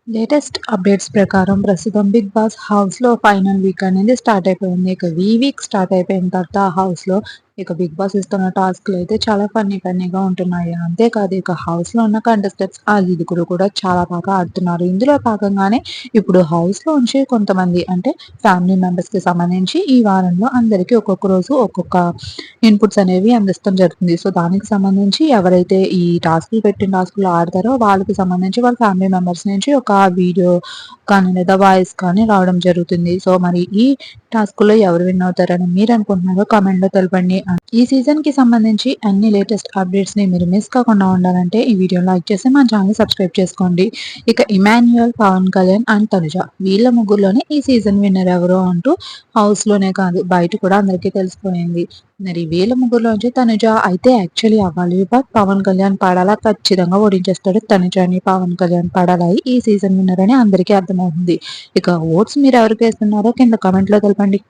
Latest updates ప్రకారం ప్రస్తుతం 'big boss' హౌస్‌లో ఫైనల్ వీక్ అనేది స్టార్ట్ అయిపోయింది. ఇక ఈ వీక్ స్టార్ట్ అయిపోయిన తర్వాత ఆ హౌస్‌లో ఇక 'బిగ్ బాస్' ఇస్తున్న టాస్క్‌లయితే చాలా ఫన్నీగా ఉంటున్నాయి. అంతేకాదు ఇక హౌస్‌లో ఉన్న కంటెస్టెంట్స్ ఐదుగురు కూడా చాలా బాగా ఆడుతున్నారు. ఇందులో భాగంగానే ఇప్పుడు హౌస్‌లో ఉంచి కొంతమంది అంటే ఫ్యామిలీ మెంబర్స్‌కి సంబంధించి ఈ వారంలో అందరికీ ఒక్కొక్క రోజు ఒక్కొక్క ఇన్‌పుట్స్ అనేవి అందిస్తాం జరుగుతుంది. సో, దానికి సంబంధించి ఎవరైతే ఈ పెట్టిన టాస్క్‌లో ఆడతారో వాళ్ళకి సంబంధించి వాళ్ళ ఫ్యామిలీ మెంబర్స్ నుంచి ఒక వీడియో కానీ లేదా వాయిస్ కానీ రావడం జరుగుతుంది. సో, మరి ఈ టాస్క్‌లో ఎవరు విన్ అవుతారని మీరనుకుంటున్నారో కామెంట్‌లో తెలపండి. ఈ సీజన్‌కి సంబంధించి అన్ని లేటెస్ట్ అప్డేట్స్‌ని మీరు మిస్ కాకుండా ఉండాలంటే ఈ వీడియోని లైక్ చేసి మన ఛానెల్‌ని సబ్స్క్రైబ్ చేసుకోండి. ఇక ఇమాన్యుయల్, పవన్ కళ్యాణ్ అండ్ తనుజ వీళ్ళ ముగ్గురులోనే ఈ సీజన్ విన్నర్ ఎవరు అంటూ హౌస్‌లోనే కాదు బయట కూడా అందరికీ తెలిసిపోయింది. మరి వీళ్ళ ముగ్గురులోంచి తనుజ అయితే యాక్చువల్లీ అవ్వాలి. బట్ పవన్ కళ్యాణ్ పడాలా ఖచ్చితంగా ఓడించేస్తాడు. తనుజని పవన్ కళ్యాణ్ పడాలి ఈ సీజన్ విన్నర్ అని అందరికీ అర్థమవుతుంది. ఇక ఓట్స్ మీరు ఎవరికేస్తున్నారో కింద కామెంట్‌లో తెలపండి.